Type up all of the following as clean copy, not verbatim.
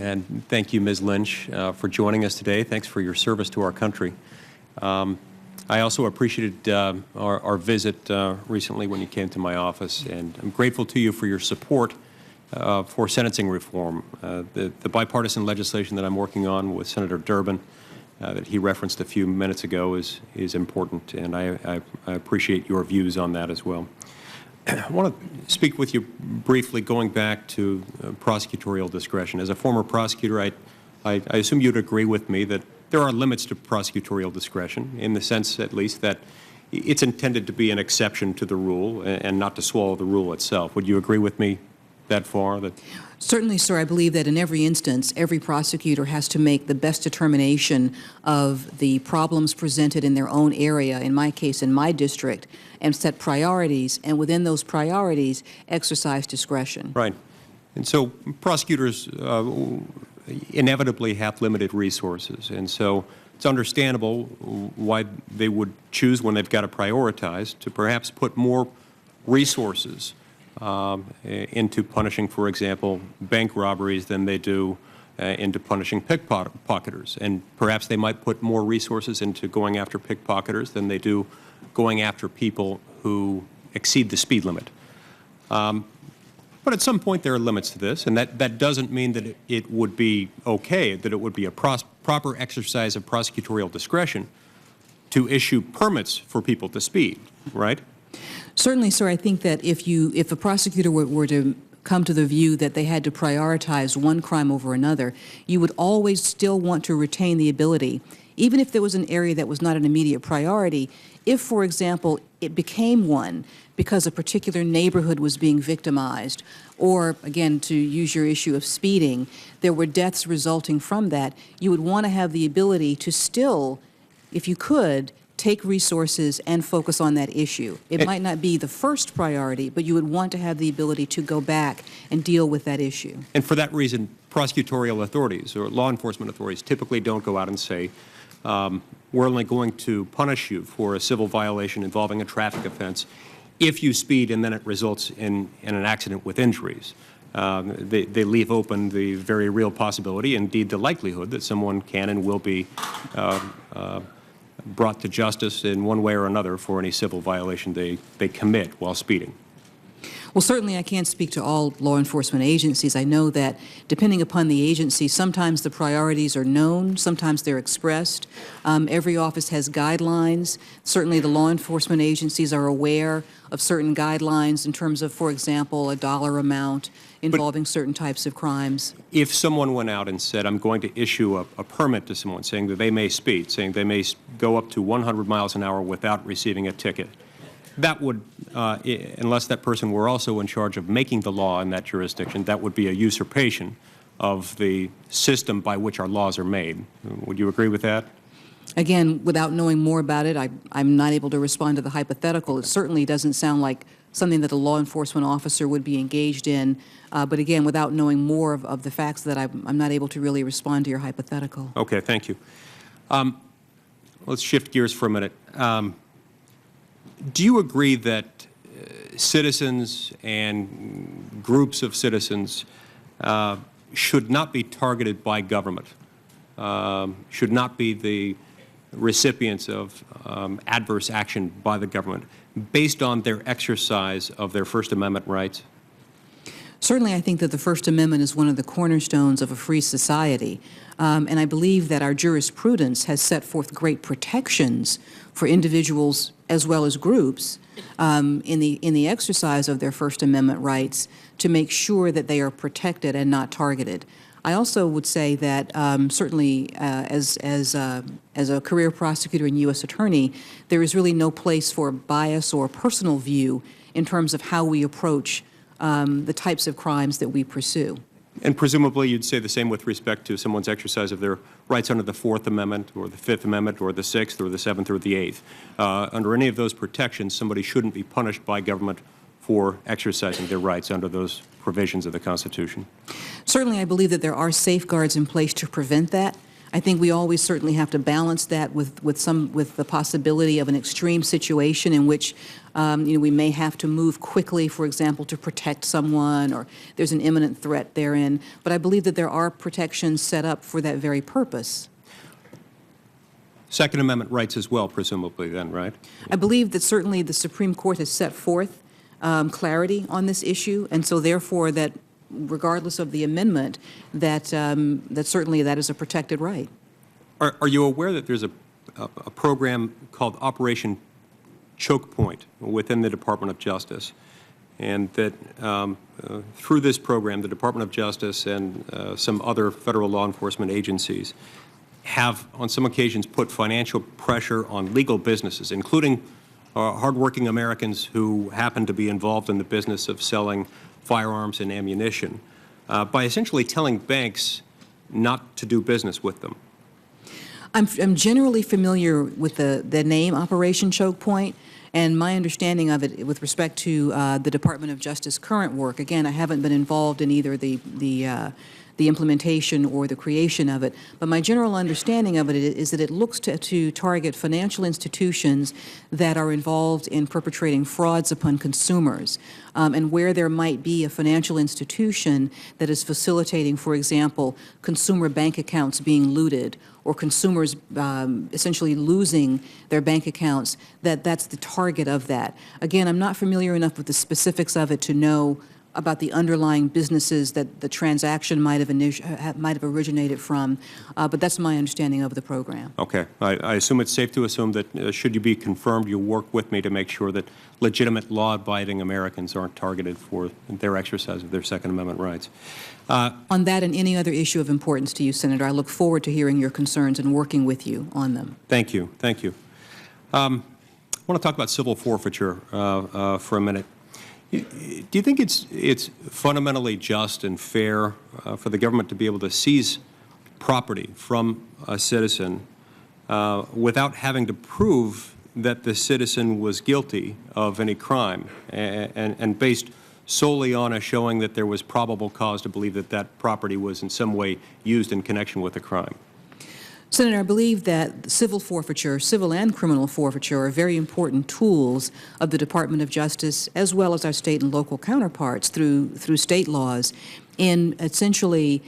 And thank you, Ms. Lynch, for joining us today. Thanks for your service to our country. I also appreciated our visit recently when you came to my office, and I'm grateful to you for your support for sentencing reform. The bipartisan legislation that I'm working on with Senator Durbin that he referenced a few minutes ago is important, and I appreciate your views on that as well. I want to speak with you briefly going back to prosecutorial discretion. As a former prosecutor, I assume you'd agree with me that there are limits to prosecutorial discretion, in the sense at least that it's intended to be an exception to the rule and not to swallow the rule itself. Would you agree with me that far? Certainly, sir. I believe that in every instance, every prosecutor has to make the best determination of the problems presented in their own area, in my case, in my district, and set priorities, and within those priorities, exercise discretion. Right. And so prosecutors inevitably have limited resources, and so it's understandable why they would choose, when they've got to prioritize, to perhaps put more resources into punishing, for example, bank robberies than they do into punishing pickpocketers. And perhaps they might put more resources into going after pickpocketers than they do going after people who exceed the speed limit. But at some point there are limits to this, and that doesn't mean that it would be okay, that it would be a proper exercise of prosecutorial discretion to issue permits for people to speed, right? Certainly, sir. I think that if a prosecutor were to come to the view that they had to prioritize one crime over another, you would always still want to retain the ability, even if there was an area that was not an immediate priority, if, for example, it became one because a particular neighborhood was being victimized, or, again, to use your issue of speeding, there were deaths resulting from that, you would want to have the ability to still, if you could, take resources and focus on that issue. It might not be the first priority, but you would want to have the ability to go back and deal with that issue. And for that reason, prosecutorial authorities or law enforcement authorities typically don't go out and say, we're only going to punish you for a civil violation involving a traffic offense if you speed and then it results in an accident with injuries. They leave open the very real possibility, indeed the likelihood, that someone can and will be brought to justice in one way or another for any civil violation they commit while speeding. Well, certainly I can't speak to all law enforcement agencies. I know that depending upon the agency, sometimes the priorities are known, sometimes they're expressed. Every office has guidelines. Certainly the law enforcement agencies are aware of certain guidelines in terms of, for example, a dollar amount involving certain types of crimes. If someone went out and said, I'm going to issue a permit to someone saying that they may speed, saying they may go up to 100 miles an hour without receiving a ticket, that would, unless that person were also in charge of making the law in that jurisdiction, that would be a usurpation of the system by which our laws are made. Would you agree with that? Again, without knowing more about it, I'm not able to respond to the hypothetical. It certainly doesn't sound like something that a law enforcement officer would be engaged in. But again, without knowing more of the facts, that I'm not able to really respond to your hypothetical. Okay, thank you. Let's shift gears for a minute. Do you agree that citizens and groups of citizens should not be targeted by government, should not be the recipients of adverse action by the government based on their exercise of their First Amendment rights? Certainly, I think that the First Amendment is one of the cornerstones of a free society. And I believe that our jurisprudence has set forth great protections for individuals as well as groups in the exercise of their First Amendment rights to make sure that they are protected and not targeted. I also would say that certainly as a career prosecutor and U.S. attorney, there is really no place for bias or personal view in terms of how we approach the types of crimes that we pursue. And presumably you'd say the same with respect to someone's exercise of their rights under the Fourth Amendment or the Fifth Amendment or the Sixth or the Seventh or the Eighth. Under any of those protections, somebody shouldn't be punished by government for exercising their rights under those provisions of the Constitution. Certainly, I believe that there are safeguards in place to prevent that. I think we always certainly have to balance that with the possibility of an extreme situation in which we may have to move quickly, for example, to protect someone, or there's an imminent threat therein. But I believe that there are protections set up for that very purpose. Second Amendment rights as well, presumably, then, right? I believe that certainly the Supreme Court has set forth clarity on this issue, and so therefore that regardless of the amendment, that certainly that is a protected right. Are you aware that there's a program called Operation Chokepoint within the Department of Justice, and that through this program, the Department of Justice and some other federal law enforcement agencies have, on some occasions, put financial pressure on legal businesses, including hardworking Americans who happen to be involved in the business of selling firearms and ammunition, by essentially telling banks not to do business with them? I'm generally familiar with the name Operation Chokepoint, and my understanding of it with respect to the Department of Justice current work. Again, I haven't been involved in either the implementation or the creation of it, but my general understanding of it is that it looks to target financial institutions that are involved in perpetrating frauds upon consumers, and where there might be a financial institution that is facilitating, for example, consumer bank accounts being looted, or consumers essentially losing their bank accounts, that's the target of that. Again, I'm not familiar enough with the specifics of it to know about the underlying businesses that the transaction might have originated from, but that's my understanding of the program. Okay. I assume it's safe to assume that should you be confirmed, you'll work with me to make sure that legitimate law-abiding Americans aren't targeted for their exercise of their Second Amendment rights. On that and any other issue of importance to you, Senator, I look forward to hearing your concerns and working with you on them. Thank you. Thank you. I want to talk about civil forfeiture for a minute. Do you think it's fundamentally just and fair for the government to be able to seize property from a citizen without having to prove that the citizen was guilty of any crime, and based solely on a showing that there was probable cause to believe that that property was in some way used in connection with a crime? Senator, I believe that civil forfeiture, civil and criminal forfeiture, are very important tools of the Department of Justice, as well as our state and local counterparts through state laws, in essentially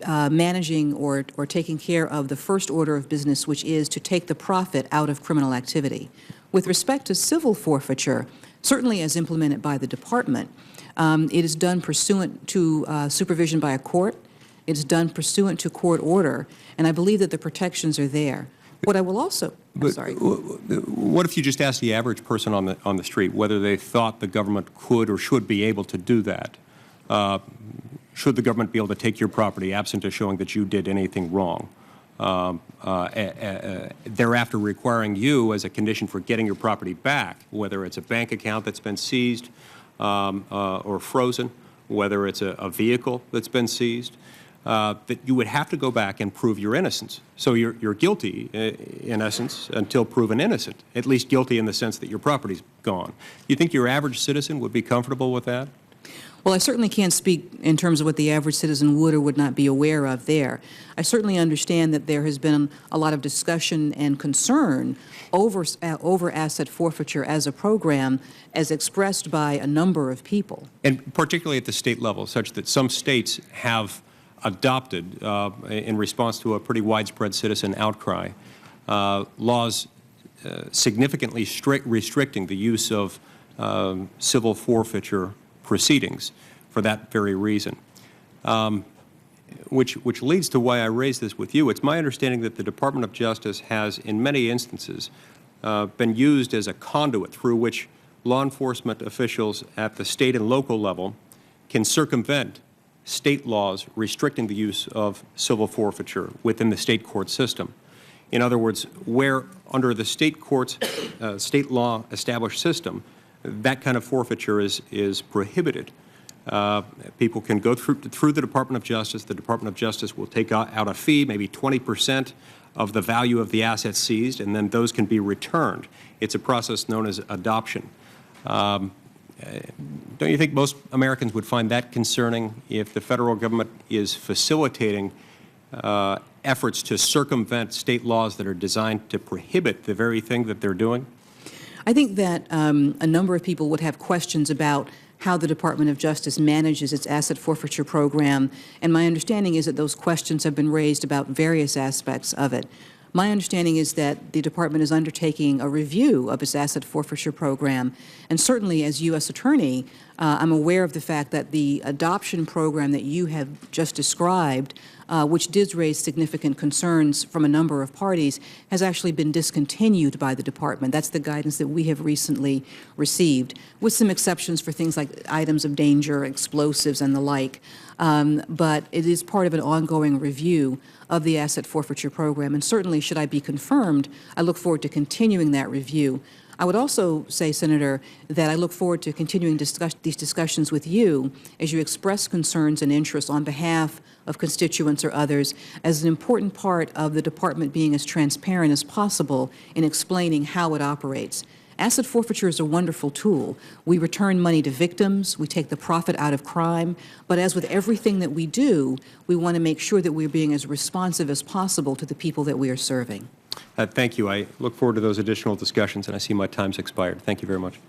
managing or taking care of the first order of business, which is to take the profit out of criminal activity. With respect to civil forfeiture, certainly as implemented by the department, it is done pursuant to supervision by a court. It's done pursuant to court order, and I believe that the protections are there. What I will also, sorry. What if you just asked the average person on the street whether they thought the government could or should be able to do that? Should the government be able to take your property absent of showing that you did anything wrong? Thereafter requiring you, as a condition for getting your property back, whether it's a bank account that's been seized or frozen, whether it's a vehicle that's been seized, that you would have to go back and prove your innocence. So you're guilty, in essence, until proven innocent, at least guilty in the sense that your property's gone. You think your average citizen would be comfortable with that? Well, I certainly can't speak in terms of what the average citizen would or would not be aware of there. I certainly understand that there has been a lot of discussion and concern over asset forfeiture as a program, as expressed by a number of people. And particularly at the state level, such that some states have adopted, in response to a pretty widespread citizen outcry, laws significantly restricting the use of civil forfeiture proceedings for that very reason. Which leads to why I raise this with you. It's my understanding that the Department of Justice has, in many instances, been used as a conduit through which law enforcement officials at the state and local level can circumvent state laws restricting the use of civil forfeiture within the state court system. In other words, where under the state court's state law established system, that kind of forfeiture is prohibited. People can go through the Department of Justice. The Department of Justice will take out a fee, maybe 20% of the value of the assets seized, and then those can be returned. It's a process known as adoption. Don't you think most Americans would find that concerning if the federal government is facilitating efforts to circumvent state laws that are designed to prohibit the very thing that they're doing? I think that a number of people would have questions about how the Department of Justice manages its asset forfeiture program, and my understanding is that those questions have been raised about various aspects of it. My understanding is that the Department is undertaking a review of its asset forfeiture program, and certainly as U.S. Attorney, I'm aware of the fact that the adoption program that you have just described, which did raise significant concerns from a number of parties, has actually been discontinued by the Department. That's the guidance that we have recently received, with some exceptions for things like items of danger, explosives, and the like. But it is part of an ongoing review of the asset forfeiture program, and certainly, should I be confirmed, I look forward to continuing that review. I would also say, Senator, that I look forward to continuing these discussions with you as you express concerns and interests on behalf of constituents or others, as an important part of the Department being as transparent as possible in explaining how it operates. Asset forfeiture is a wonderful tool. We return money to victims, we take the profit out of crime, but as with everything that we do, we want to make sure that we're being as responsive as possible to the people that we are serving. Thank you. I look forward to those additional discussions, and I see my time's expired. Thank you very much.